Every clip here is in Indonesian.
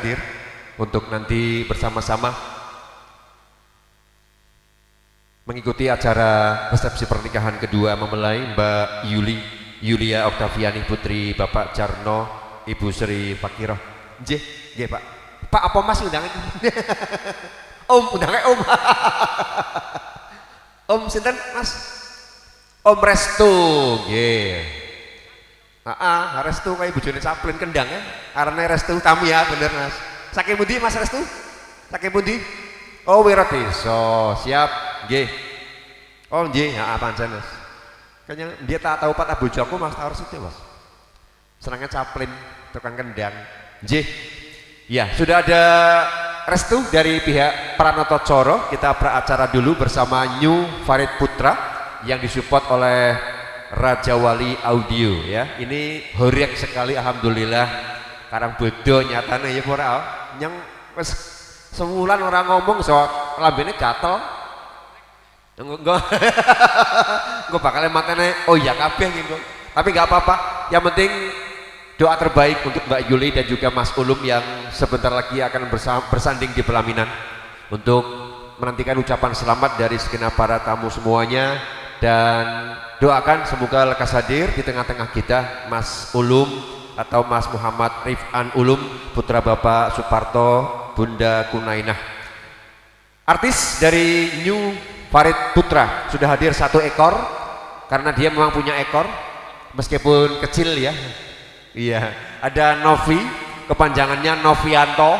hadir untuk nanti bersama-sama mengikuti acara resepsi pernikahan kedua mempelai Mbak Yulia Oktaviani putri Bapak Jarno Ibu Sri Fakiroh. Nggih, nggih Pak. Pak apa Mas undangan? Om undangan Om. Om sinten Mas? Om Restu, nggih. Restu kayak bojone Saplin kendang ya. Arane Restu Tamia bener Mas. Saking pundi Mas Restu? Saking pundi? Oh Wiradesa, siap, nggih. Oh nggih, pancen Mas. Kayaknya dia tak tahu Pak bojoku Mas harus itu Mas. Senangnya Saplin tukang kendang. Nggih. Ya, sudah ada restu dari pihak Pranoto Coro. Kita peracara dulu bersama New Farid Putra yang disupport oleh Raja Wali Audio ya. Ini horiak sekali alhamdulillah. Karang bodo nyatane ya ora nyang wis sebulan orang ngomong so lambene gatel. Enggak. Engko bakal matene oh iya kabeh gitu. Tapi enggak apa-apa. Yang penting doa terbaik untuk Mbak Yuli dan juga Mas Ulum yang sebentar lagi akan bersanding di pelaminan untuk menantikan ucapan selamat dari segenap para tamu semuanya dan doakan semoga lekas hadir di tengah-tengah kita Mas Ulum atau Mas Muhammad Rifan Ulum putra Bapak Suparto Bunda Kunainah. Artis dari New Farid Putra sudah hadir 1 ekor karena dia memang punya ekor meskipun kecil ya. Iya, ada Novi, kepanjangannya Novianto.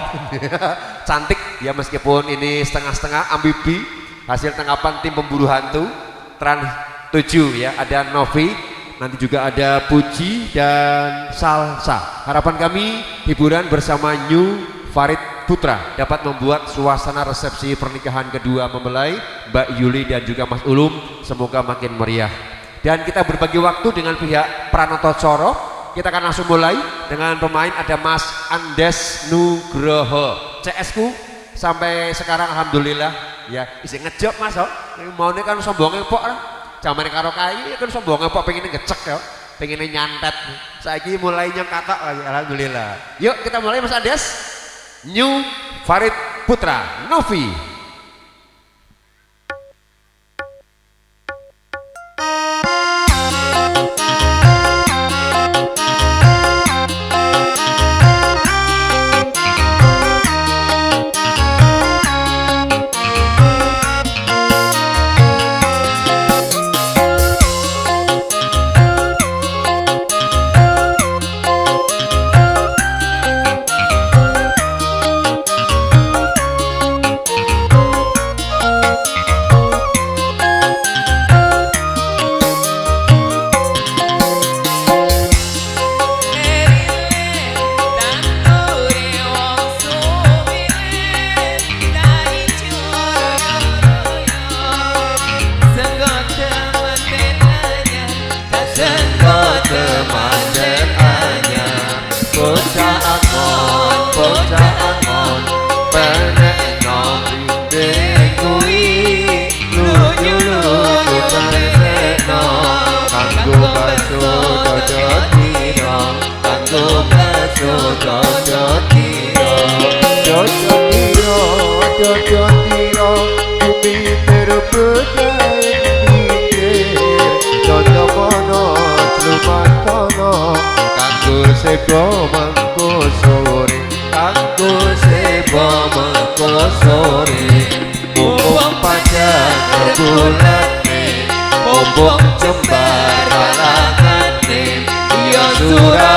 Cantik ya meskipun ini setengah-setengah ambibi, hasil tangkapan tim pemburu hantu Trans 7 ya. Ada Novi, nanti juga ada Puji dan Salsa. Harapan kami hiburan bersama New Farid Putra dapat membuat suasana resepsi pernikahan kedua mempelai Mbak Yuli dan juga Mas Ulum semoga makin meriah. Dan kita berbagi waktu dengan pihak Pranoto Coro. Kita akan langsung mulai dengan pemain. Ada Mas Andes Nugroho CS ku sampai sekarang alhamdulillah ya isi ngejob Mas oh. Maunya kan sombongnya pok lah. Zaman karo kai kan sombongnya pok pengen ngecek ya, pengen nyantet. Saiki mulai nyengkatok lagi alhamdulillah. Yuk kita mulai Mas Andes. New Farid Putra Novi. Sebo mengko sore, kanggo sebo mengko sore, mumpung panjang bulan mumpung jembar halangane, ya surah